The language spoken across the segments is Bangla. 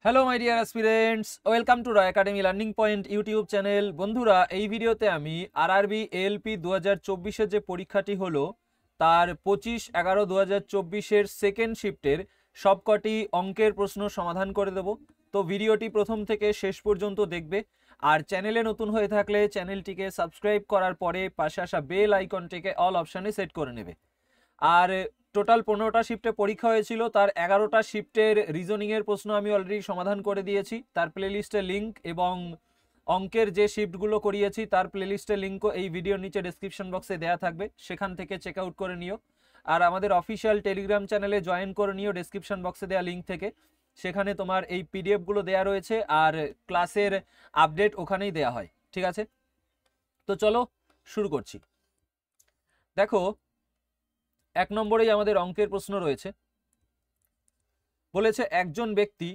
Hello my dear aspirants, welcome to Roy academy learning point YouTube channel. বন্ধুরা, এই ভিডিওতে আমি আরআরবি এএলপি 2024-এর যে পরীক্ষাটি হলো তার 25/11/2024-এর সেকেন্ড শিফটের সবকটি অঙ্কের প্রশ্ন সমাধান করে দেব। তো ভিডিওটি প্রথম থেকে শেষ পর্যন্ত দেখবে, আর চ্যানেলে নতুন হয়ে থাকলে চ্যানেলটিকে সাবস্ক্রাইব করার পরে পাশে আসা বেল আইকনটিকে অল অপশানে সেট করে নেবে। আর টোটাল 15টা শিফটে পরীক্ষা হয়েছিল, তার 11টা শিফটের রিজনিংয়ের প্রশ্ন আমি অলরেডি সমাধান করে দিয়েছি। তার প্লেলিস্টের লিঙ্ক এবং অঙ্কের যে শিফটগুলো করিয়েছি তার প্লেলিস্টের লিঙ্কও এই ভিডিওর নিচে ডেসক্রিপশন বক্সে দেওয়া থাকবে, সেখান থেকে চেক আউট করে নিও। আর আমাদের অফিসিয়াল টেলিগ্রাম চ্যানেলে জয়েন করে নিও ডেসক্রিপশন বক্সে দেওয়া লিঙ্ক থেকে, সেখানে তোমার এই পিডিএফগুলো দেওয়া রয়েছে আর ক্লাসের আপডেট ওখানেই দেওয়া হয়। ঠিক আছে, তো চলো শুরু করছি। দেখো, 1 নম্বরেই আমাদের অঙ্কের প্রশ্ন রয়েছে। বলেছে একজন ব্যক্তি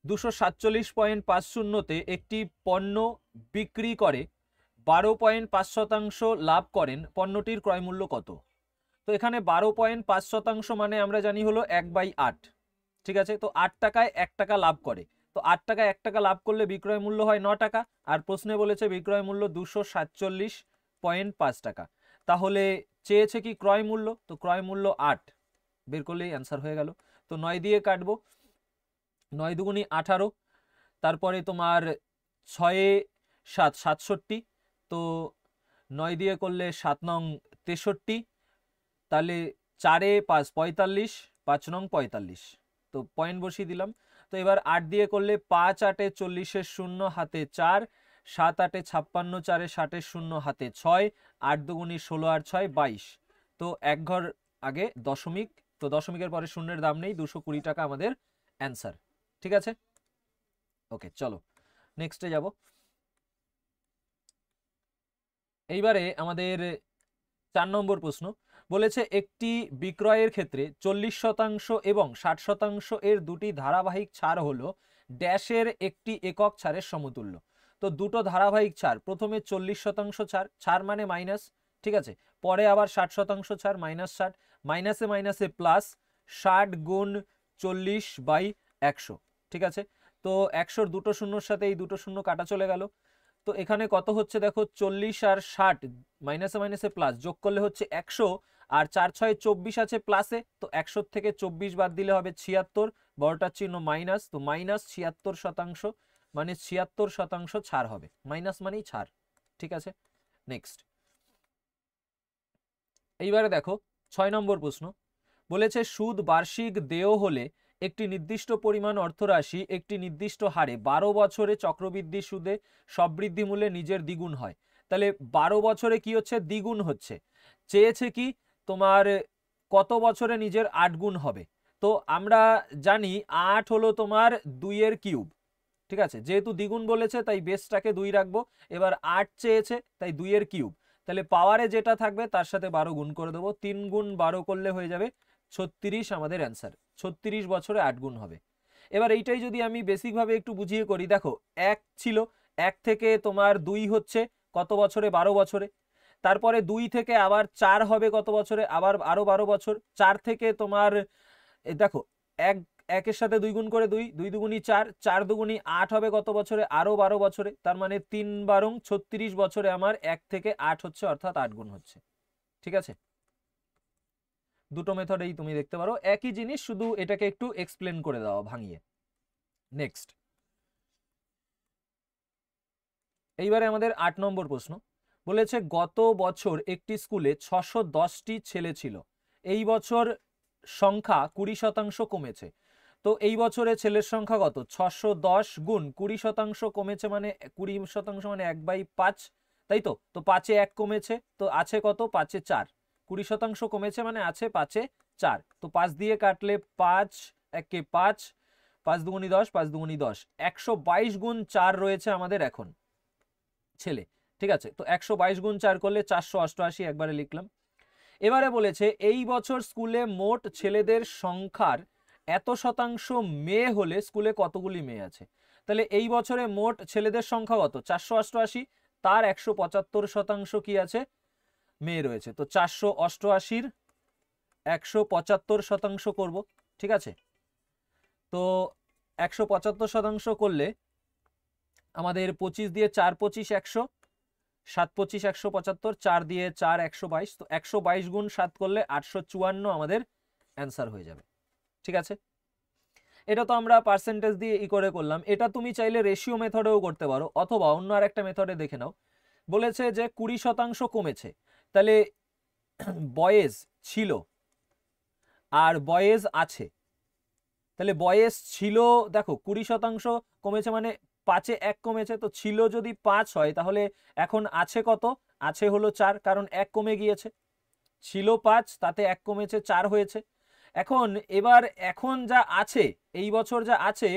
247.50-তে একটি পণ্য বিক্রি করে 12.5% লাভ করেন, পণ্যটির ক্রয় মূল্য কত? তো এখানে 12.5% মানে আমরা জানি হলো 1/8। ঠিক আছে, তো 8 টাকায় 1 টাকা লাভ করে, তো 8 টাকায় 1 টাকা লাভ করলে বিক্রয় মূল্য হয় 9 টাকা। আর প্রশ্নে বলেছে বিক্রয় মূল্য 247.5 টাকা। তাহলে চেয়েছে কি ক্রয় মূল্য, তো ক্রয় মূল্য 8 বের করলেই অ্যান্সার হয়ে গেল। তো 9 দিয়ে কাটবো, 9 দুগুণি 18, তারপরে তোমার 6 7 67, তো 9 দিয়ে করলে 7 নং 63, তাহলে 4 5 45, 5 নং 45, তো পয়েন্ট বসিয়ে দিলাম। তো এবার 8 দিয়ে করলে 5 8 40 শূন্য হাতে 4, 7 8 56 4 60 শূন্য হাতে 6, 8 দুগুণি 16 আর 6 22, তো এক ঘর আগে দশমিক, তো দশমিকের পরে শূন্যের দাম নেই, 220 টাকা আমাদের অ্যান্সার। ঠিক আছে, ওকে, চলো নেক্সটে যাব। এইবারে আমাদের 4 নম্বর প্রশ্ন। বলেছে একটি বিক্রয়ের ক্ষেত্রে 40% এবং 60% এর দুটি ধারাবাহিক ছাড় হলো ড্যাশের একটি একক ছাড়ের সমতুল্য। তো দুটো ধারাবাহিক ছাড়, প্রথমে 40% ছাড়, ছাড় মানে মাইনাস, ঠিক আছে, পরে আবার 60% ছাড়, -60, মাইনাসে মাইনাসে প্লাস, 60 গুণ 40/100। ঠিক আছে, তো 100-র দুটো শূন্যর সাথে এই দুটো শূন্য কাটা চলে গেল। তো এখানে কত হচ্ছে দেখো, 40 আর 60 মাইনাসে মাইনাসে প্লাস, যোগ করলে হচ্ছে 100, আর 4 6 24 আছে প্লাসে, তো 100 থেকে 24 বাদ দিলে হবে 76, বড়টার চিহ্ন মাইনাস, তো -76%, মানে 76% ছাড় হবে, মাইনাস মানেই ছাড়। ঠিক আছে, নেক্সট। এইবারে দেখো 6 নম্বর প্রশ্ন। বলেছে সুদ বার্ষিক দেয় হলে একটি নির্দিষ্ট পরিমাণ অর্থরাশি একটি নির্দিষ্ট হারে 12 বছরে চক্রবৃদ্ধি সুদে সববৃদ্ধি মূল্যে নিজের দ্বিগুণ হয়। তাহলে 12 বছরে কি হচ্ছে, দ্বিগুণ হচ্ছে। চেয়েছে কি তোমার কত বছরে নিজের 8 গুণ হবে। তো আমরা জানি 8 হলো তোমার 2 এর কিউব। ঠিক আছে, যেহেতু দ্বিগুণ বলেছে তাই বেসটাকে 2 রাখবো। এবার 8 চেয়েছে তাই 2 এর কিউব, তাহলে পাওয়ারে যেটা থাকবে তার সাথে 12 গুণ করে দেবো, 3 গুণ 12 করলে হয়ে যাবে 36 আমাদের অ্যান্সার। 36 বছরে 8 গুণ হবে। এবার এইটাই যদি আমি বেসিকভাবে একটু বুঝিয়ে করি, দেখো 1 ছিল, 1 থেকে তোমার 2 হচ্ছে কত বছরে, 12 বছরে। তারপরে 2 থেকে আবার 4 হবে কত বছরে, আবার আরো 12 বছর। 4 থেকে তোমার দেখো 1 1-এর সাথে 2 গুণ করে 2, 2 দুগুণি 4, 4 দুগুণি 8 হবে কত বছরে, আরো 12 বছরে। তার মানে 3 12 36 বছরে আমার 1 থেকে 8 হচ্ছে, অর্থাৎ 8 গুণ হচ্ছে। ঠিক আছে, দুটো মেথডেই তুমি দেখতে পারো একই জিনিস, শুধু এটাকে একটু এক্সপ্লেন করে দেওয়া ভাঙিয়ে। নেক্সট, এইবারে আমাদের 8 নম্বর প্রশ্ন। বলেছে গত বছর একটি স্কুলে 610টি ছেলে ছিল, এই বছর সংখ্যা 20% কমেছে। তো এই বছরে ছেলের সংখ্যা কত, 610 গুণ 20% কমেছে, মানে 20% মানে 1/5, তাই তো। তো 5-এ 1 কমেছে, তো আছে কত, 5-এ 4। 20% কমেছে মানে আছে 5-এ 4, তো 5 দিয়ে কাটলে 5 1-এ 5, 5 দুগুণি 10, 5 দুগুণি 10, 122 গুণ 4 রয়েছে আমাদের এখন ছেলে। ঠিক আছে, তো 122 গুণ 4 করলে 488 একবারে লিখলাম। এবারে বলেছে এই বছর স্কুলে মোট ছেলেদের সংখ্যার এত শতাংশ মেয়ে হলে স্কুলে কতগুলি মেয়ে আছে। তাহলে এই বছরে মোট ছেলেদের সংখ্যা কত, 488, তার 175% কি আছে, মেয়ে রয়েছে। তো 488-র 175% করব। ঠিক আছে, তো 175% করলে আমাদের 25 দিয়ে 4 25 100, 7 25 175, 4 দিয়ে 4 122, তো 122 গুণ 7 করলে 854 আমাদের অ্যান্সার হয়ে যাবে। ঠিক আছে, এটা তো আমরা পার্সেন্টেজ দিয়ে করে করলাম। এটা তুমি চাইলে রেশিও মেথডেও করতে পারো, অথবা অন্য আর একটা মেথডে দেখে নাও। বলেছে যে 20% কমেছে, তাহলে বয়েজ ছিল আর বয়েজ আছে, তাহলে বয়েজ ছিল, দেখো 20% কমেছে মানে 5-এ 1 কমেছে, তো ছিল যদি 5 হয় তাহলে এখন আছে কত? আছে হলো 4, কারণ 1 কমে গিয়েছে। ছিল 5, তাতে 1 কমেছে, 4 হয়েছে। এখন যা আছে, এই বছর যা আছে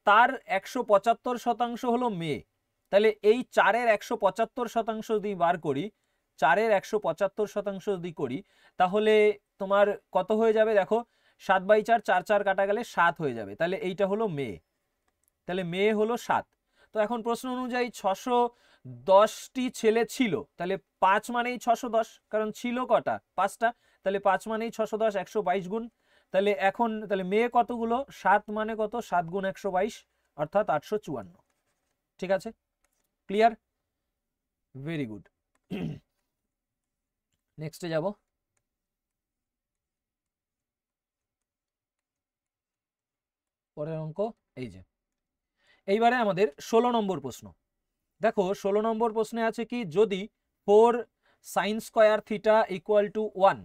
তার 175% হলো মে, তাহলে এই 4-এর 175% যদি বার করি, 4-এর 175% যদি করি, তাহলে তোমার কত হয়ে যাবে? দেখো 7/4, 4 4 কাটা গেলে 7 হয়ে যাবে, তাহলে এইটা হলো মে, তাহলে মে হলো 7। তো এখন প্রশ্ন অনুযায়ী 610টি ছেলে ছিল, তাহলে 5 মানেই 610, কারণ ছিল কটা? 5টা, তাহলে 5 মানেই 610, 122 গুণ, তাহলে মে কতগুলো? 7 মানে কত? 7 গুণ 122, অর্থাৎ 854। ঠিক আছে, ক্লিয়ার? Very good. নেক্সটে যাব। পরের অঙ্ক এই যে, এইবারে আমাদের 16 নম্বর প্রশ্ন। দেখো 16 নম্বর প্রশ্নে আছে কি, যদি 4 sin square theta equal to 1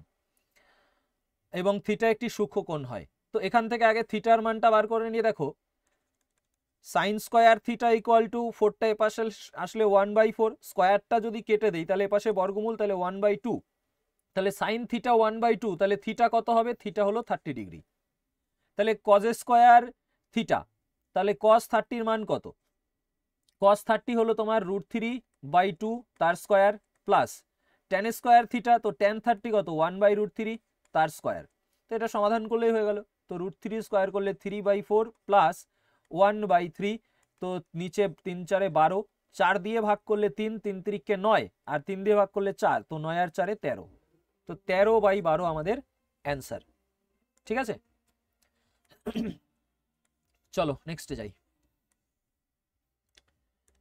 এবং থিটা একটি সূক্ষ্মকোণ হয়, তো এখান থেকে আগে থিটার মানটা বার করে নিয়ে দেখো, sine square theta equal to 4টা এপাশে আসলে 1/4, স্কয়ারটা যদি কেটে দেই তাহলে এপাশে বর্গমূল, তাহলে 1/2, তাহলে সাইন থিটা 1/2, তাহলে থিটা কত হবে? থিটা হলো 30 ডিগ্রি। তাহলে কজ স্কয়ার থিটা, তাহলে cos 30 মান কত? cos 30 হলো তোমার √3/2 তার square, plus tan square theta, তো tan 30 কত? 1/√3 তার স্কয়ার। তো এটা সমাধান করলেই হয়ে গেল। তো √3 স্কয়ার করলে 3/4 প্লাস 1/3, তো নিচে 3 4 12, 4 দিয়ে ভাগ করলে 3, 3 3 9, আর 3 দিয়ে ভাগ করলে 4, তো 9 আর 4 13, তো 13/12 আমাদের অ্যান্সার। ঠিক আছে, চলো নেক্সটে যাই।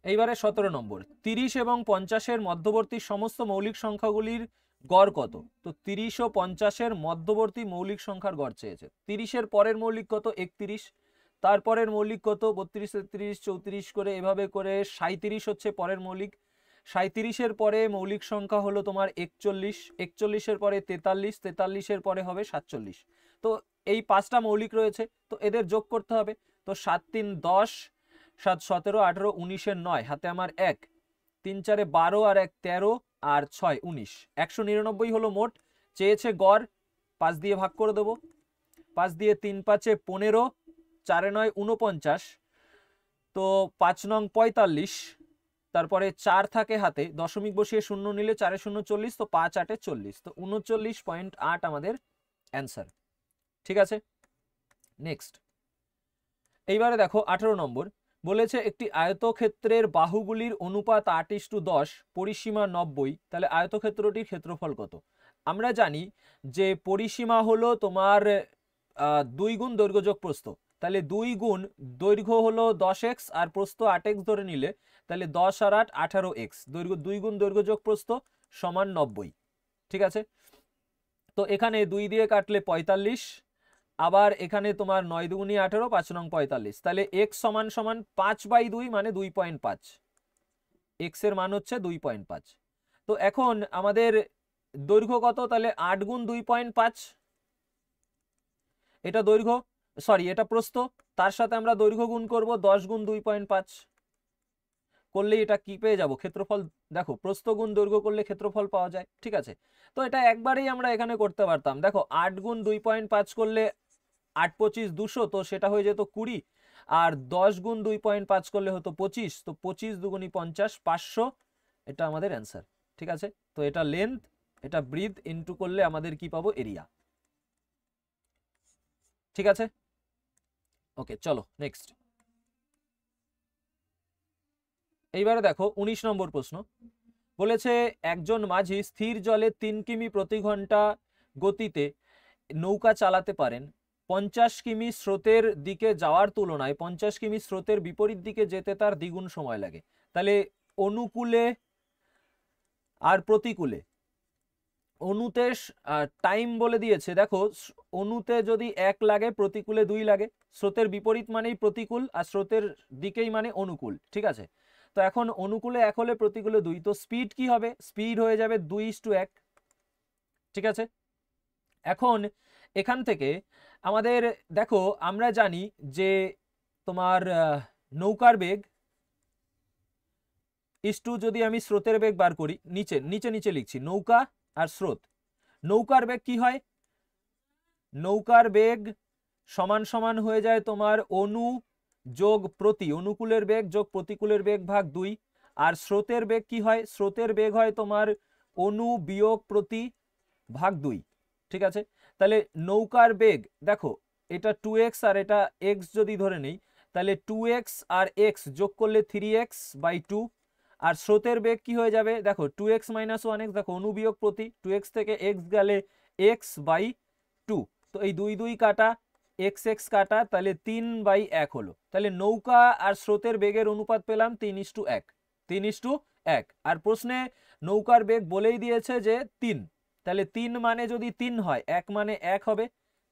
এইবারে 17 নম্বর, 30 এবং 50-এর মধ্যবর্তী সমস্ত মৌলিক সংখ্যাগুলির গড় কত? তো 30 ও 50-এর মধ্যবর্তী মৌলিক সংখ্যার গড় চেয়েছে। 30-এর পরের মৌলিক কত? 31, তারপরের মৌলিক কত? 32, 33, 34 করে এভাবে করে 37 হচ্ছে পরের মৌলিক। 37-এর পরে মৌলিক সংখ্যা হলো তোমার 41, 41-এর পরে 43, 43-এর পরে হবে 47। তো এই 5টা মৌলিক রয়েছে, তো এদের যোগ করতে হবে। তো 7 3 10, 7 17 18 19-এর 9, হাতে আমার 1, 3 4 12 আর 1 13 আর 6 19, 199 হলো মোট। চেয়েছে গড়, 5 দিয়ে ভাগ করে দেবো, 5 দিয়ে 3 5 15, 4 9 49, তো 5 নং 45, তারপরে 4 থাকে হাতে, দশমিক বসিয়ে শূন্য নিলে 4 0 40, তো 5 8 40, তো 39.8 আমাদের অ্যান্সার। ঠিক আছে, নেক্সট। এইবারে দেখো 18 নম্বর, বলেছে একটি আয়তক্ষেত্রের বাহুগুলির অনুপাত 8:10, পরিসীমা 90, তাহলে আয়তক্ষেত্রটির ক্ষেত্রফল কত? আমরা জানি যে পরিসীমা হলো তোমার 2 গুণ দৈর্ঘ্য যোগ প্রস্থ, তাহলে 2 গুণ দৈর্ঘ্য হলো 10x আর প্রস্থ 8x ধরে নিলে, তাহলে 10 আর 8 18x, দৈর্ঘ্য 2 গুণ দৈর্ঘ্য যোগ প্রস্থ সমান 90। ঠিক আছে, তো এখানে 2 দিয়ে কাটলে 45, আবার এখানে তোমার 9 দুগুণী 18, 5 নং 45, তাহলে x সমান সমান 5/2 মানে 2.5, x এর মান হচ্ছে 2.5। তো এখন আমাদের দৈর্ঘ্য কত? তাহলে 8 গুণ 2.5, এটা দৈর্ঘ্য, সরি এটা প্রস্থ, তার সাথে আমরা দৈর্ঘ্য গুণ করব 10 গুণ 2.5 করলে এটা কি পেয়ে যাব? ক্ষেত্রফল। দেখো প্রস্থ গুণ দৈর্ঘ্য করলে ক্ষেত্রফল পাওয়া যায়। ঠিক আছে, তো এটা একবারেই আমরা এখানে করতে পারতাম। দেখো 8 গুণ 2.5 করলে 8 25 200, তো সেটা হয়ে যেত 20, আর 10 গুণ 2.5 করলে হতো 25, তো 25 দুগুণী 50, 500, এটা আমাদের অ্যান্সার। ঠিক আছে, তো এটা লেন্থ, এটা ব্রিথ ইনটু করলে আমাদের কি পাবো? এরিয়া। ঠিক আছে, ওকে, চলো নেক্সট। এইবারে দেখো 19 নম্বর প্রশ্ন, বলেছে একজন মাঝি স্থির জলে 3 কিমি প্রতি ঘন্টা গতিতে নৌকা চালাতে পারেন, 50 কিমি স্রোতের দিকে যাওয়ার তুলনায় 50 কিমি স্রোতের বিপরীত দিকে যেতে তার দ্বিগুণ সময় লাগে। তাহলে অনুকূলে আর প্রতিকূলে, অনুতে টাইম বলে দিয়েছে, দেখো অনুতে যদি 1 লাগে প্রতিকূলে 2 লাগে, স্রোতের বিপরীত মানেই প্রতিকূল আর স্রোতের দিকেই মানে অনুকূল, ঠিক আছে। তো এখন অনুকূলে 1 হলে প্রতিকূলে 2, তো স্পিড কি হবে, স্পিড হয়ে যাবে 2:1, ঠিক আছে। এখন এখান থেকে আমাদের দেখো আমরা জানি যে তোমার নৌকার বেগ ইস্টু, যদি আমি স্রোতের বেগ বার করি, নিচে নিচে নিচে লিখছি নৌকা আর স্রোত, নৌকার বেগ কি হয়, নৌকার বেগ সমান সমান হয়ে যায় তোমার অনু যোগ প্রতি, অনুকূলের বেগ যোগ প্রতিকূলের বেগ ভাগ 2, আর স্রোতের বেগ কি হয়, স্রোতের বেগ হয় তোমার অনু বিয়োগ প্রতি ভাগ 2, ঠিক আছে। তাহলে নৌকার বেগ দেখো এটা 2x আর এটা x যদি ধরে নেই, তাহলে 2x আর x যোগ করলে 3x/2, আর স্রোতের বেগ কি হয়ে যাবে দেখো 2x - 1x, দেখো অনু বিয়োগ প্রতি, 2x থেকে x গেলে x/2, তো এই 2 2 কাটা x কাটা, তাহলে 3/1 হলো। তাহলে নৌকা আর স্রোতের বেগের অনুপাত পেলাম 3:1, 3:1। আর প্রশ্নে নৌকার বেগ বলেই দিয়েছে যে 3, তাহলে 3 মানে যদি 3 হয় 1 মানে 1 হবে।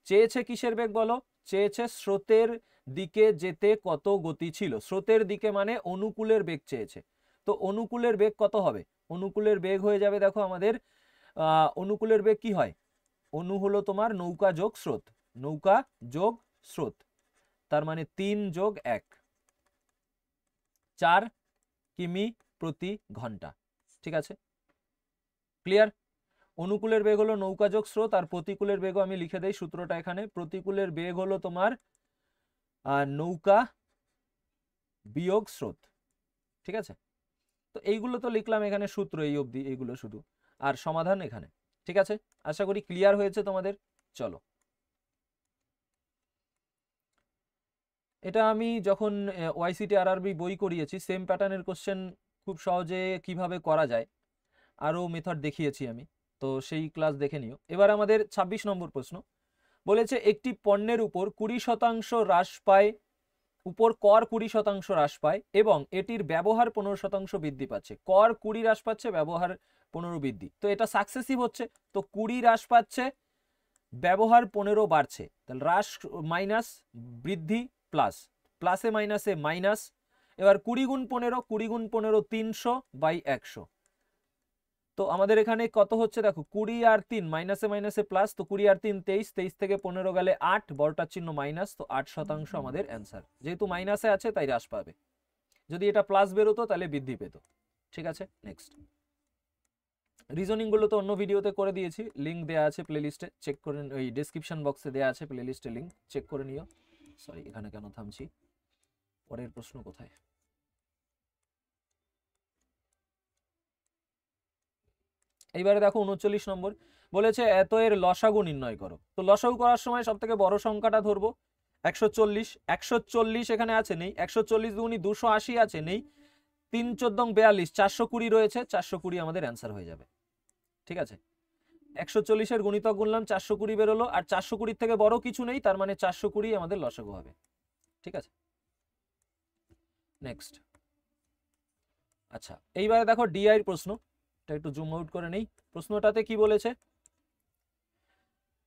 চেয়েছে কিসের বেগ বলো, চেয়েছে স্রোতের দিকে যেতে কত গতি ছিল, স্রোতের দিকে মানে অনুকূলের বেগ চেয়েছে। তো অনুকূলের বেগ কত হবে, অনুকূলের বেগ হয়ে যাবে দেখো আমাদের অনুকূলের বেগ কি হয়, অনু হলো তোমার নৌকা যোগ স্রোত, নৌকা যোগ স্রোত, তার মানে 3 যোগ 1, 4 কিমি প্রতি ঘন্টা, ঠিক আছে, ক্লিয়ার। অনুকূলের বেগ হলো নৌকা যোগ স্রোত, আর প্রতিকূলের বেগও আমি লিখে দেই সূত্রটা এখানে, প্রতিকূলের বেগ হলো তোমার নৌকা বিয়োগ স্রোত, ঠিক আছে। তো এইগুলো তো লিখলাম এখানে সূত্র, এই অবধি এইগুলো শুধু, আর সমাধান এখানে, ঠিক আছে। আশা করি ক্লিয়ার হয়েছে তোমাদের। চলো, এটা আমি যখন ওয়াইসিটি আরআরবি বই করিয়েছি সেম প্যাটার্নের কোশ্চেন খুব সহজে কিভাবে করা যায় আরও মেথড দেখিয়েছি আমি, তো সেই ক্লাস দেখে নিও। এবার আমাদের 26 নম্বর প্রশ্ন বলেছে একটি পণ্যের উপর 20% হ্রাস পায়, উপর কর 20% হ্রাস পায় এবং এটির ব্যবহার 15% বৃদ্ধি পাচ্ছে, কর 20 হ্রাস পাচ্ছে, ব্যবহার 15 বৃদ্ধি, তো এটা সাকসেসিভ হচ্ছে, তো 20 হ্রাস পাচ্ছে, ব্যবহার 15 বাড়ছে, তাহলে হ্রাস মাইনাস বৃদ্ধি প্লাস, প্লাসে মাইনাসে মাইনাস। এবার 20 গুণ 15, 20 গুণ 15 300/100, তো আমাদের এখানে কত হচ্ছে দেখো 20 আর 3 মাইনাসে মাইনাসে প্লাস, তো 20 আর 3 23, 23 থেকে 15 গেলে 8, বড়টার চিহ্ন মাইনাস, তো 8% আমাদের অ্যান্সার, যেহেতু মাইনাসে আছে তাই হ্রাস পাবে, যদি এটা প্লাস বেরোতো তাহলে বৃদ্ধি পেত, ঠিক আছে। নেক্সট, রিজনিং গুলো তো অন্য ভিডিওতে করে দিয়েছি, লিংক দেওয়া আছে প্লেলিস্টে, চেক করে, ওই ডেসক্রিপশন বক্সে দেওয়া আছে প্লেলিস্টে লিংক, চেক করে নিও। সরি, এখানে কেন থামছি, পরের প্রশ্ন কোথায়, এইবারে দেখো 39 নম্বর বলেছে এত এর লসাগু নির্ণয় করো। তো লসাগু করার সময় সব থেকে বড় সংখ্যাটা ধরবো 140, 140 এখানে আছে নেই, 140 দুগুণী 280 আছে নেই, 3 14 42, 420 রয়েছে, 420 আমাদের অ্যান্সার হয়ে যাবে, ঠিক আছে। 140 এর গুণিতক গুনলাম 420 বেরোলো, আর 420 থেকে বড় কিছু নেই, তার মানে 420 আমাদের লসাগু হবে, ঠিক আছে। নেক্সট, আচ্ছা এইবারে দেখো ডিআই এর প্রশ্ন, এটা একটু জুম আউট করে নেই। প্রশ্নটাতে কি বলেছে,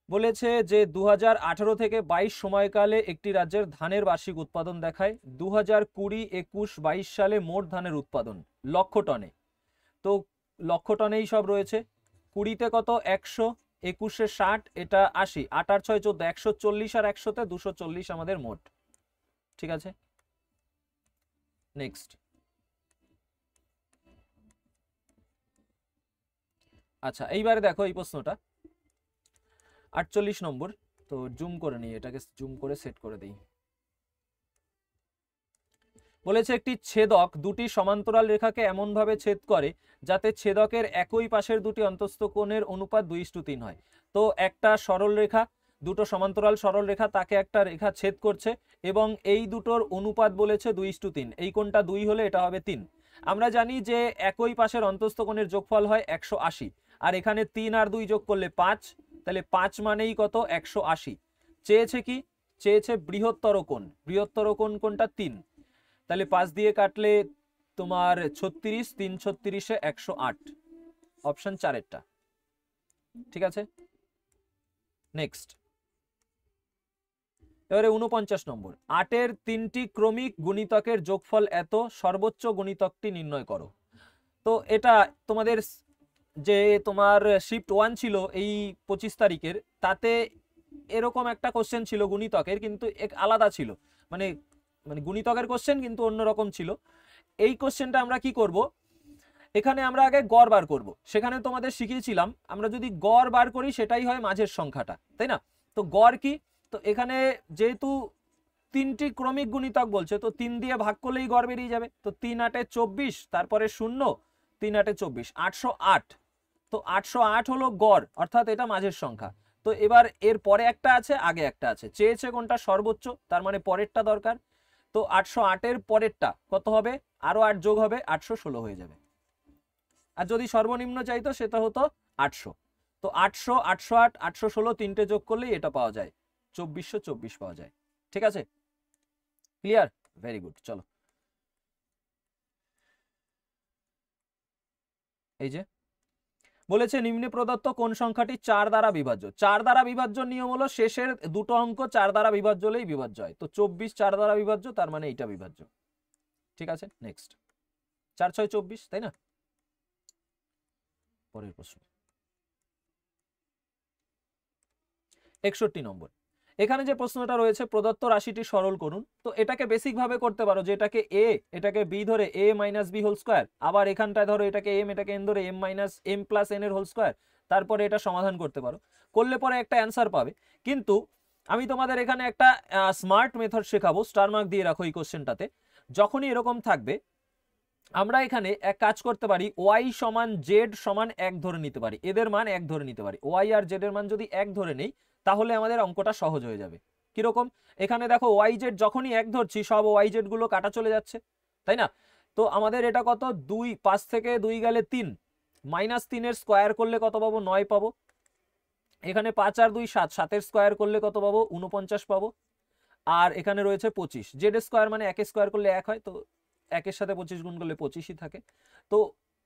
বলেছে যে 2018 থেকে 22 সময়কালে একটি রাজ্যের ধানের বার্ষিক উৎপাদন দেখায় 2020, 21, 22 সালে মোট ধানের উৎপাদন লক্ষ টনে, তো লক্ষ টনেই সব রয়েছে, 20-তে কত 100, 21-এ 60, এটা 80, 8 আর 6 14, 140 আর 100-তে 240 আমাদের মোট, ঠিক আছে। নেক্সট, আচ্ছা এইবারে দেখো এই প্রশ্নটা 48 নম্বর, তো জুম করে নিই, এটাকে জুম করে সেট করে দিই। বলেছে একটি ছেদক দুটি সমান্তরাল রেখাকে এমন ভাবে ছেদ করে যাতে ছেদকের একই পাশের দুটি অন্তঃস্থ কোণের অনুপাত 2:3 হয়। তো একটা সরল রেখা, দুটো সমান্তরাল সরল রেখা, তাকে একটা রেখা ছেদ করছে এবং এই দুটোর অনুপাত বলেছে 2:3, এই কোণটা 2 হলে এটা হবে 3। আমরা জানি যে একই পাশের অন্তঃস্থ কোণের যোগফল হয় 180, আর এখানে 3 আর 2 যোগ করলে 5, তাহলে 5 মানেই কত 180, চেয়েছে কি, চেয়েছে বৃহত্তর কোণ। বৃহত্তর কোণ কোনটা? 3। তাহলে 5 দিয়ে কাটলে তোমার 36, 3 36 108, অপশন 4 এরটা। ঠিক আছে, নেক্সট। এবারে 49 নম্বর, 8-এর 3টি ক্রমিক গুণিতকের যোগফল এত, সর্বোচ্চ গুণিতকটি নির্ণয় করো। তো এটা তোমাদের যে তোমার শিফট 1 ছিল এই 25 তারিখের, তাতে এরকম একটা কোশ্চেন ছিল গুণিতকের, কিন্তু এক আলাদা ছিল, মানে মানে গুণিতকের কোশ্চেন কিন্তু অন্যরকম ছিল। এই কোশ্চেনটা আমরা কি করব, এখানে আমরা আগে গড় বার করব। সেখানে তোমাদের শিখিয়েছিলাম আমরা যদি গড় বার করি সেটাই হয় মাঝের সংখ্যাটা, তাই না? তো গড় কি, তো এখানে যেহেতু 3টি ক্রমিক গুণিতক বলছে, তো 3 দিয়ে ভাগ করলেই গড় বেরিয়ে যাবে। তো 3 8 24, তারপরে 0, 3 8 24, 808। তো 808 হলো গড়, অর্থাৎ এটা মাঝের সংখ্যা। তো এবার এর পরে একটা আছে, আগে একটা আছে, চেয়েছে কোনটা? সর্বোচ্চ, তার মানে পরেরটা দরকার। তো 808-এর পরেরটা কত হবে? আরো 8 যোগ হবে, 816 হয়ে যাবে। আর যদি সর্বনিম্ন চাইতো সেটা হতো 800। তো 800, 808, 816 তিনটে যোগ করলেই এটা পাওয়া যায়, 2424 পাওয়া যায়। ঠিক আছে, ক্লিয়ার? Very good. চলো, এই যে বলেছে নিম্নে প্রদত্ত কোন সংখ্যাটি 4 দ্বারা বিভাজ্য। 4 দ্বারা বিভাজ্য নিয়ম হলো শেষের দুটো অঙ্ক 4 দ্বারা বিভাজ্য হলেই বিভাজ্য হয়। তো 24 4 দ্বারা বিভাজ্য, তার মানে এইটা বিভাজ্য। ঠিক আছে, নেক্সট। 4 6 24, তাই না? পরের প্রশ্ন, 61 নম্বর। এখানে যে প্রশ্নটা রয়েছে, প্রদত্ত রাশিটি সরল করুন। তো এটাকে বেসিক ভাবে করতে পারো, যে এটাকে এ, এটাকে বি ধরে a minus B whole square, আবার এখানটায় ধরো এটাকে এম, এটাকে এন ধরে M minus M plus N এর হোল স্কোয়ার, তারপরে এটা সমাধান করতে পারো। করলে পরে একটা অ্যান্সার পাবে। কিন্তু আমি তোমাদের এখানে একটা স্মার্ট মেথড শেখাবো, স্টার মার্ক দিয়ে রাখো এই কোশ্চেনটাতে। যখনই এরকম থাকবে, আমরা এখানে এক কাজ করতে পারি, ওয়াই সমান জেড সমান 1 ধরে নিতে পারি, এদের মান 1 ধরে নিতে পারি। ওয়াই আর জেড এর মান যদি 1 ধরে নেই, তাহলে আমাদের অঙ্কটা সহজ হয়ে যাবে। কিরকম? এখানে দেখো ওয়াই জেড যখনই 1 ধরছি, সব ওয়াই জেড গুলো কাটা চলে যাচ্ছে, তাই না? তো আমাদের এটা কত? 2, 5 থেকে 2 গেলে 3, মাইনাস 3 এর স্কোয়ার করলে কত পাবো? 9 পাবো। এখানে 5 আর 2 7, 7 এর স্কোয়ার করলে কত পাবো? 49 পাবো। আর এখানে রয়েছে 25, জেড স্কোয়ার মানে 1 স্কোয়ার করলে 1 হয়, তো 1 এর সাথে 25 গুণ করলে 25ই থাকে। তো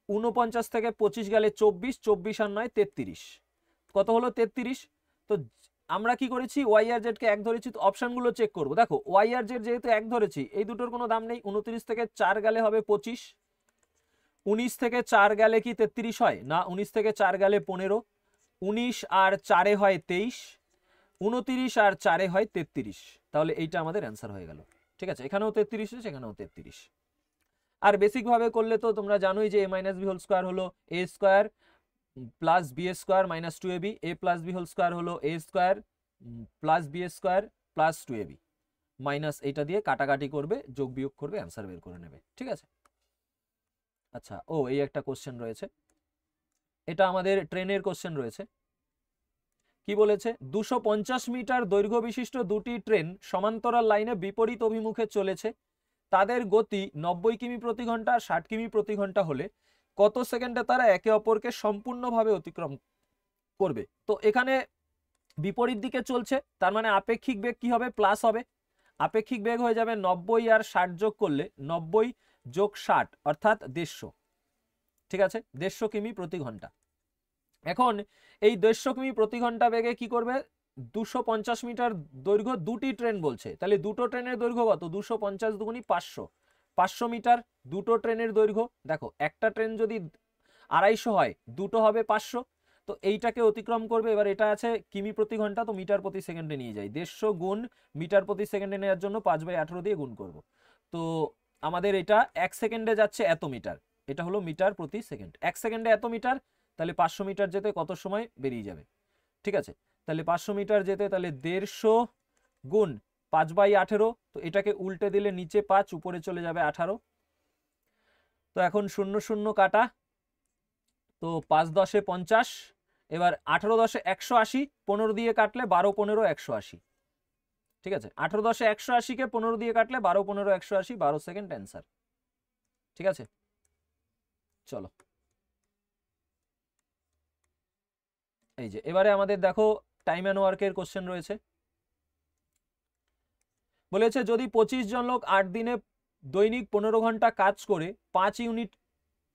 49 থেকে 25 গেলে 24, 24 আর 9 33, কত হলো? 33। তো আমরা কি করেছি? ওয়াই আর জেড কে 1 ধরেছি। তো অপশনগুলো চেক করব। দেখো ওয়াই আর জেড যেহেতু 1 ধরেছি, এই দুটোর কোনো দাম নেই। 29 থেকে 4 গেলে হবে 25, 19 থেকে 4 গেলে কি 33 হয় না? 19 থেকে 4 গেলে 15, 19 আর 4 হয় 23, 29 আর 4 হয় 33। তাহলে এইটা আমাদের অ্যান্সার হয়ে গেল। ঠিক আছে, এখানেও 33 আছে, এখানেও 33। আর বেসিক ভাবে করলে তো তোমরা জানোই যে a minus B whole square হলো a square plus B square minus 2ab, a plus B whole square হলো a square plus B square plus 2ab, minus এইটা দিয়ে কাটাকাটি করবে, যোগ বিয়োগ করবে, অ্যান্সার বের করে নেবে। ঠিক আছে, আচ্ছা। ও, এই একটা কোশ্চেন রয়েছে, এটা আমাদের ট্রেনের কোশ্চেন রয়েছে। কি বলেছে? 250 মিটার দৈর্ঘ্য বিশিষ্ট দুটি ট্রেন সমান্তরাল লাইনে বিপরীত অভিমুখে চলেছে, তাদের গতি 90 কিমি প্রতি ঘন্টা, 60 কিমি প্রতি ঘন্টা হলে কত সেকেন্ডে তারা একে অপরকে সম্পূর্ণভাবে অতিক্রম করবে? তো এখানে বিপরীত দিকে চলছে, তার মানে আপেক্ষিক বেগ কি হবে? প্লাস হবে। আপেক্ষিক বেগ হয়ে যাবে 90 আর 60 যোগ করলে 90 যোগ 60 অর্থাৎ 150। ঠিক আছে, 150 কিমি প্রতি ঘন্টা। এখন এই 150 কিমি প্রতি ঘন্টা বেগে কি করবে? 250 মিটার দৈর্ঘ্য দুটি ট্রেন বলছে, তাহলে দুটো ট্রেনের দৈর্ঘ্য কত? 250 দুগুণি 500, 500 মিটার দুটো ট্রেনের দৈর্ঘ্য। দেখো একটা ট্রেন যদি 250 হয়, দুটো হবে 500, তো এইটাকে অতিক্রম করবে। এবার এটা আছে কিমি প্রতি ঘন্টা, তো মিটার প্রতি সেকেন্ডে নিয়ে যাই, 150 গুণ মিটার প্রতি সেকেন্ডে নেওয়ার জন্য 5/18 দিয়ে গুণ করব। তো আমাদের এটা 1 সেকেন্ডে যাচ্ছে এত মিটার, এটা হলো মিটার প্রতি সেকেন্ড। 1 সেকেন্ডে এত মিটার, তাহলে 500 মিটার যেতে কত সময় বেরিয়ে যাবে? ঠিক আছে, তাহলে 500 মিটার যেতে তাহলে 150 গুণ 5/18, তো এটাকে উল্টে দিলে নিচে 5, উপরে চলে যাবে 18। তো এখন 0 0 কাটা, তো 5 10 50, এবার 18 10 180, 15 দিয়ে কাটলে 12 15 180। ঠিক আছে, 18 10 180 কে 15 দিয়ে কাটলে 12 15 180, 12 সেকেন্ড অ্যান্সার। ঠিক আছে, চলো এই যে এবারে আমাদের দেখো টাইম অ্যান্ড ওয়ার্কের কোশ্চেন রয়েছে। বলেছে যদি 25 জন লোক 8 দিনে দৈনিক 15 ঘন্টা কাজ করে 5 ইউনিট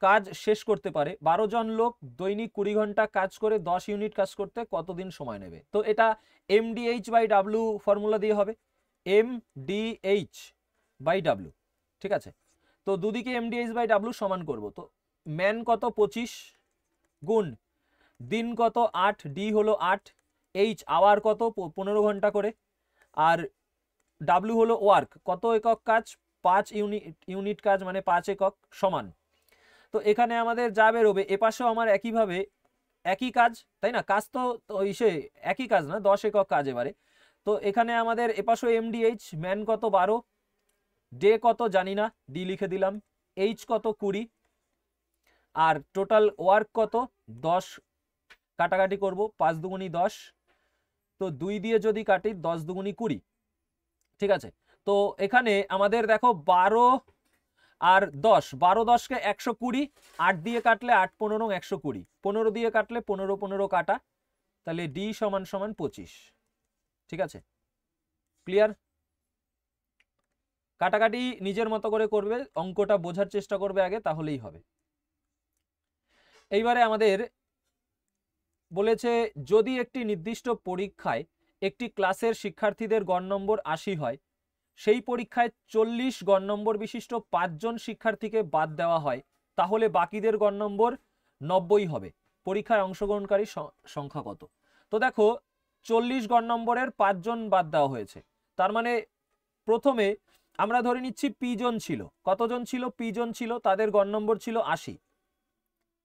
কাজ শেষ করতে পারে, 12 জন লোক দৈনিক 20 ঘন্টা কাজ করে 10 ইউনিট কাজ করতে কতদিন সময় নেবে? তো এটা MDH/W ফর্মুলা দিয়ে হবে, MDH/W, ঠিক আছে। তো দুদিকে MDH/W সমান করব। তো ম্যান কত 25 গুণ দিন কত 8, ডি হলো 8, এইচ আওয়ার কত 15 ঘন্টা করে, আর ডাব্লিউ হলো ওয়ার্ক কত একক কাজ 5 ইউনিট কাজ মানে 5 একক সমান। তো এখানে আমাদের যা বেরোবে, এপাশেও আমার একইভাবে একই কাজ, তাই না? কাজ তো ইসে একই কাজ না, 10 একক কাজ এবারে। তো এখানে আমাদের এপাশেও MDH, ম্যান কত 12, ডে কত জানি না, ডি লিখে দিলাম, এইচ কত 20, আর টোটাল ওয়ার্ক কত 10, কাটাকাটি করব 5 দুগুণি 10, তো 2 দিয়ে যদি কাটি 10 দুগুণি 20, ঠিক আছে। তো এখানে আমাদের দেখো 12 আর 10, 12 10কে 120, 8 দিয়ে কাটলে 8 15 120, 15 দিয়ে কাটলে 15 15 কাটা, তাহলে ডি সমান সমান 25, ঠিক আছে। ক্লিয়ার? কাটাকাটি নিজের মতো করে করবে, অঙ্কটা বোঝার চেষ্টা করবে আগে, তাহলেই হবে। এইবারে আমাদের বলেছে যদি একটি নির্দিষ্ট পরীক্ষায় একটি ক্লাসের শিক্ষার্থীদের গড় নম্বর 80 হয়, সেই পরীক্ষায় 40 গড় নম্বর বিশিষ্ট 5 জন শিক্ষার্থীকে বাদ দেওয়া হয়, তাহলে বাকিদের গড় নম্বর 90 হবে। পরীক্ষায় অংশগ্রহণকারী সংখ্যা কত? তো দেখো 40 গড় নম্বরের 5 জন বাদ দেওয়া হয়েছে, তার মানে প্রথমে আমরা ধরে নিচ্ছি পি জন ছিল, কতজন ছিল? পি জন ছিল, তাদের গড় নম্বর ছিল 80,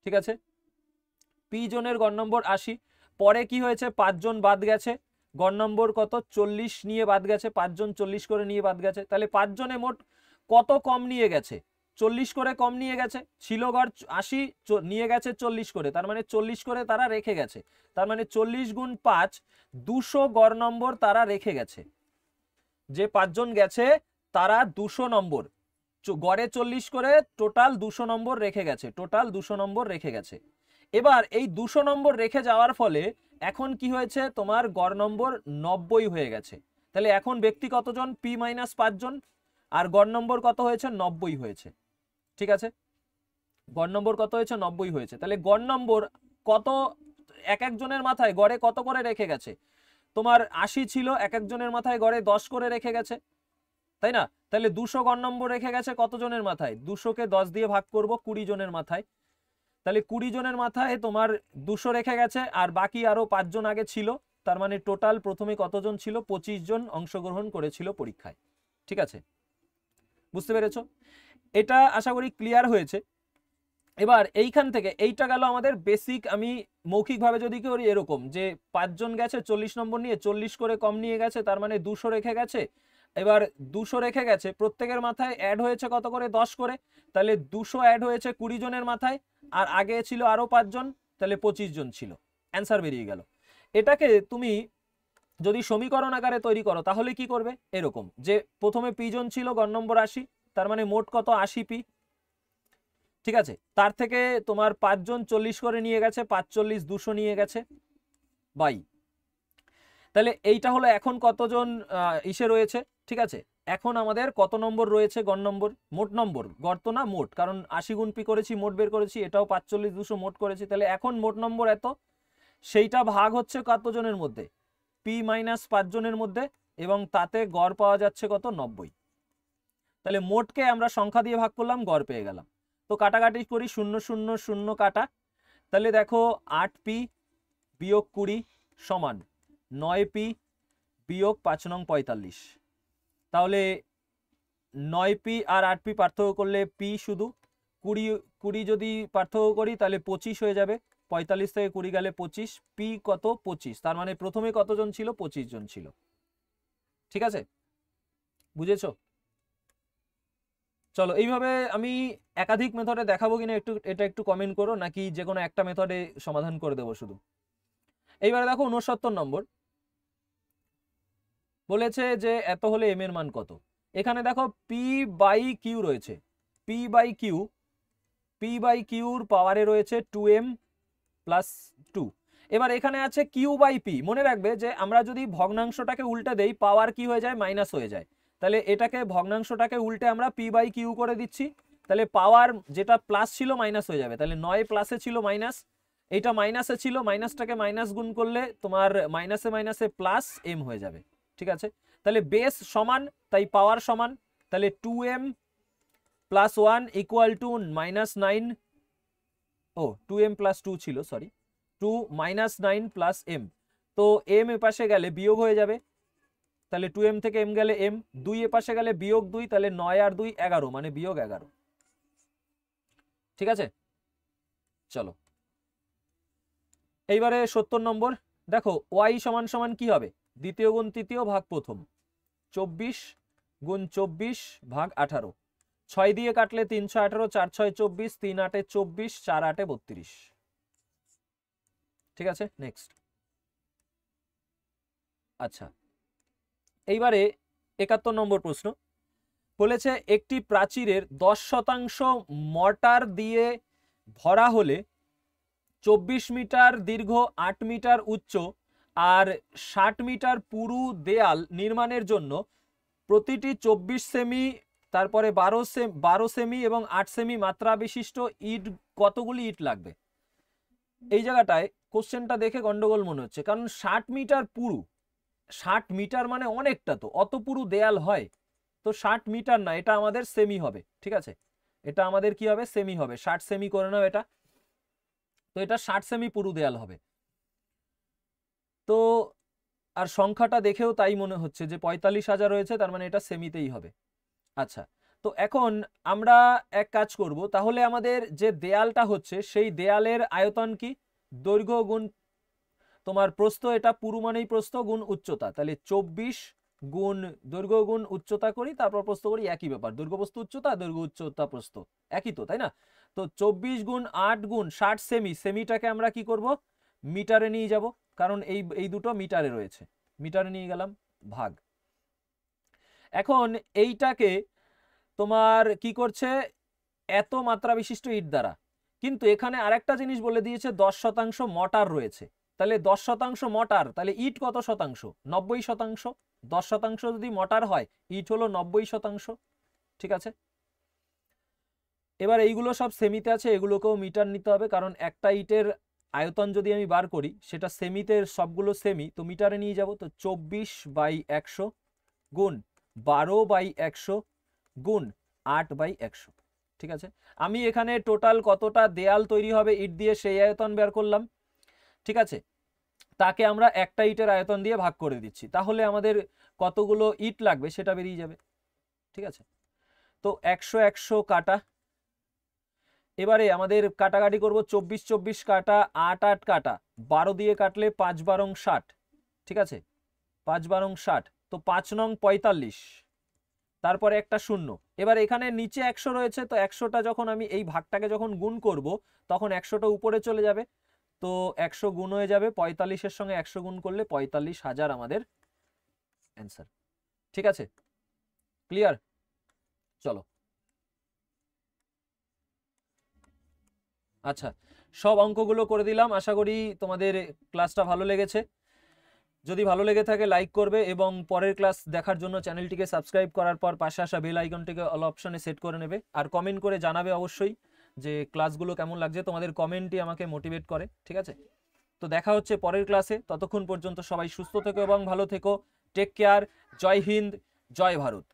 ঠিক আছে। পি জনের গড় নম্বর 80, পরে কি হয়েছে 5 জন বাদ গেছে, গড় নম্বর কত 40 নিয়ে বাদ গেছে, 5 জন 40 করে নিয়ে বাদ গেছে, তাহলে 5 জনে মোট কত কম নিয়ে গেছে? 40 করে কম নিয়ে গেছে, ছিল গড় 80, নিয়ে গেছে 40 করে, তার মানে 40 করে তারা রেখে গেছে, তার মানে 40 গুণ 5 200 গড় নম্বর তারা রেখে গেছে। যে 5 জন গেছে তারা 200 নম্বর, গড়ে 40 করে টোটাল 200 নম্বর রেখে গেছে, টোটাল 200 নম্বর রেখে গেছে। এবার এই 200 নম্বর রেখে যাওয়ার ফলে এখন কি হয়েছে, তোমার গড় নম্বর 90 হয়ে গেছে। তাহলে এখন ব্যক্তি কতজন? পি মাইনাস 5 জন, আর গড় নম্বর কত হয়েছে? 90 হয়েছে, ঠিক আছে। গড় নম্বর কত হয়েছে? 90 হয়েছে। তাহলে গড় নম্বর কত এক একজনের মাথায় গড়ে কত করে রেখে গেছে? তোমার 80 ছিল, এক একজনের মাথায় গড়ে 10 করে রেখে গেছে, তাই না? তাহলে 200 গড় নম্বর রেখে গেছে কতজনের মাথায়? 200কে 10 দিয়ে ভাগ করব 20 জনের মাথায়, তাহলে 20 জনের মাথায় তোমার 200 রেখে গেছে, আর বাকি আরো 5 জন আগে ছিল, তার মানে টোটাল প্রথমে কতজন ছিল? 25 জন অংশগ্রহণ করেছিল পরীক্ষায়, ঠিক আছে। বুঝতে পেরেছো? এটা আশা করি ক্লিয়ার হয়েছে। এবার এইখান থেকে এইটা গেল আমাদের বেসিক। আমি মৌখিকভাবে যদি করি এরকম যে 5 জন গেছে 40 নম্বর নিয়ে, 40 করে কম নিয়ে গেছে, তার মানে 200 রেখে গেছে। এবার 200 রেখে গেছে, প্রত্যেকের মাথায় অ্যাড হয়েছে কত করে? 10 করে, তাহলে 200 অ্যাড হয়েছে 20 জনের মাথায়, আর আগে ছিল আরো 5 জন, তাহলে 25 জন ছিল। অ্যান্সার বেরিয়ে গেল। এটাকে তুমি যদি সমীকরণ আকারে তৈরি করো তাহলে কি করবে? এরকম যে প্রথমে পি জন ছিল, গড় নম্বর 80, তার মানে মোট কত? 80 পি, ঠিক আছে। তার থেকে তোমার 5 জন 40 করে নিয়ে গেছে, 5 40 200 নিয়ে গেছে বাই। তাহলে এইটা হলো এখন কতজন ইসে রয়েছে, ঠিক আছে। এখন আমাদের কত নম্বর রয়েছে? গড় নম্বর, মোট নম্বর, গড় তো না মোট, কারণ 80 গুণ পি করেছি, মোট বের করেছি, এটাও 5 40 200 মোট করেছি। তাহলে এখন মোট নম্বর এত, সেইটা ভাগ হচ্ছে কতজনের মধ্যে? পি মাইনাস 5 জনের মধ্যে, এবং তাতে গড় পাওয়া যাচ্ছে কত? 90। তাহলে মোটকে আমরা সংখ্যা দিয়ে ভাগ করলাম, গড় পেয়ে গেলাম। তো কাটাকাটি করি, 0 0 0 কাটা, তাহলে দেখো 8 পি বিয়োগ 20 সমান 9 পি বিয়োগ 5 নং 45। তাহলে 9 পি আর 8 পি পার্থক্য করলে পি শুধু, 20 যদি পার্থক্য করি তাহলে 25 হয়ে যাবে, 45 থেকে 20 গেলে 25, পি কত? 25, তার মানে প্রথমে কতজন ছিল? 25 জন ছিল, ঠিক আছে। বুঝেছো? চলো এইভাবে আমি একাধিক মেথডে দেখাবো কিনা এটা একটু কমেন্ট করো, নাকি যে কোনো একটা মেথডে সমাধান করে দেবো শুধু। এইবারে দেখো 69 নম্বর বলেছে যে এত হলে এম এর মান কত। এখানে দেখো পি বাই কিউ রয়েছে, পি বাই কিউর পাওয়ারে রয়েছে 2m প্লাস 2। এবার এখানে আছে কিউ বাই পি। মনে রাখবে যে আমরা যদি ভগ্নাংশটাকে উল্টে দেই পাওয়ার কি হয়ে যায়? মাইনাস হয়ে যায়। তাহলে এটাকে ভগ্নাংশটাকে উল্টে আমরা পি বাই কিউ করে দিচ্ছি। তাহলে পাওয়ার যেটা প্লাস ছিল মাইনাস হয়ে যাবে, তাহলে 9 প্লাসে ছিল মাইনাস, এইটা মাইনাসে ছিল, মাইনাসটাকে মাইনাস গুণ করলে তোমার মাইনাসে মাইনাসে প্লাস এম হয়ে যাবে। ঠিক আছে, তাহলে বেস সমান, তাই পাওয়ার সমান, তাহলে 2m প্লাস 1 ইকুয়াল টু -9, ও 2m প্লাস 2 ছিল, সরি, 2 -9 প্লাস m। তো m এ পাশে গেলে বিয়োগ হয়ে যাবে, তাহলে 2m থেকে m গেলে m, 2 এ পাশে গেলে বিয়োগ 2, তাহলে 9 আর 2 11, মানে বিয়োগ 11। ঠিক আছে, চলো এইবারে 70 নম্বর। দেখো y সমান সমান কি হবে, দ্বিতীয় গুণ তৃতীয় ভাগ প্রথম, 24 গুণ 24 ভাগ 18, 6 দিয়ে কাটলে 318, 4 6 24, 3 8 24, 4 8 32। ঠিক আছে, নেক্সট। আচ্ছা, এইবারে 71 নম্বর প্রশ্ন বলেছে একটি প্রাচীরের 10% মর্টার দিয়ে ভরা হলে 24 মিটার দীর্ঘ, 8 মিটার উচ্চ আর 60 মিটার পুরু দেয়াল নির্মাণের জন্য প্রতিটি 24 সেমি, তারপরে 12 সেমি এবং 8 সেমি মাত্রা বিশিষ্ট ইট, কতগুলি ইট লাগবে? এই জায়গাটায় কোশ্চেনটা দেখে গন্ডগোল মনে হচ্ছে, কারণ 60 মিটার পুরু, 60 মিটার মানে অনেকটা, তো অত পুরু দেয়াল হয়? তো 60 মিটার না, এটা আমাদের সেমি হবে। ঠিক আছে, এটা আমাদের কি হবে, সেমি হবে, 60 সেমি করে নাও এটা। তো এটা 60 সেমি পুরু দেয়াল হবে। তো আর সংখ্যাটা দেখেও তাই মনে হচ্ছে যে 45,000 রয়েছে, তার মানে এটা সেমিতেই হবে। আচ্ছা, তো এখন আমরা এক কাজ করব, তাহলে আমাদের যে দেয়ালটা হচ্ছে সেই দেয়ালের আয়তন কি, দৈর্ঘ্য গুণ তোমার প্রস্থ, এটা পুরু মানেই প্রস্থ গুণ উচ্চতা, তাহলে 24 গুণ দৈর্ঘ্য গুণ উচ্চতা করি, তারপর প্রস্থ করি, একই ব্যাপার, দৈর্ঘ্য প্রস্থ উচ্চতা, দৈর্ঘ্য উচ্চতা প্রস্থ একই তো, তাই না? তো 24 গুণ 8 গুণ 60 সেমি, সেমিটাকে আমরা কি করব, মিটারে নিয়ে যাব, কারণ এই দুটো মিটারে রয়েছে, মিটারে নিয়ে গেলাম, ভাগ। এখন এইটাকে তোমার কি করছে, এত মাত্রা বিশিষ্ট ইট দ্বারা, কিন্তু এখানে আরেকটা জিনিস বলে দিয়েছে 10% মর্টার রয়েছে, তাহলে 10% মর্টার, তাহলে ইট কত শতাংশ, 90%। 10% যদি মর্টার হয়, ইট হলো 90%। ঠিক আছে, এবার এইগুলো সব সেমিতে আছে, এগুলোকেও মিটার নিতে হবে, কারণ একটা ইটের আয়তন যদি আমি বার করি সেটা সেমিতে, সবগুলো সেমি, তো মিটারে নিয়ে যাব। তো 24/100 গুণ 12/100 গুণ 8/100। ঠিক আছে, আমি এখানে টোটাল কতটা দেয়াল তৈরি হবে ইট দিয়ে সেই আয়তন বের করলাম। ঠিক আছে, তাকে আমরা একটা ইটের আয়তন দিয়ে ভাগ করে দিচ্ছি, তাহলে আমাদের কতগুলো ইট লাগবে সেটা বেরিয়ে যাবে। ঠিক আছে, তো 100 100 কাটা, এবারে আমাদের কাটাকাটি করব, 24 24 কাটা, 8 8 কাটা, 12 দিয়ে কাটলে 5 12 60। ঠিক আছে, 5 12 60, তো 5 নং 45, তারপরে একটা শূন্য। এবার এখানে নিচে 100 রয়েছে, তো 100টা যখন আমি এই ভাগটাকে যখন গুণ করব তখন 100টা উপরে চলে যাবে, তো 100 গুণ হয়ে যাবে, 45-এর সঙ্গে 100 গুণ করলে 45,000 আমাদের অ্যান্সার। ঠিক আছে, ক্লিয়ার? চলো, আচ্ছা, সব অঙ্কগুলো করে দিলাম, আশা করি তোমাদের ক্লাসটা ভালো লেগেছে। যদি ভালো লেগে থাকে লাইক করবে এবং পরের ক্লাস দেখার জন্য চ্যানেলটিকে সাবস্ক্রাইব করার পর পাশে আসা বেল আইকনটিকে অল অপশনে সেট করে নেবে, আর কমেন্ট করে জানাবে অবশ্যই যে ক্লাসগুলো কেমন লাগছে, তোমাদের কমেন্টই আমাকে মোটিভেট করে। ঠিক আছে, তো দেখা হচ্ছে পরের ক্লাসে, ততক্ষণ পর্যন্ত সবাই সুস্থ থেকো এবং ভালো থেকো। টেক কেয়ার, জয় হিন্দ, জয় ভারত।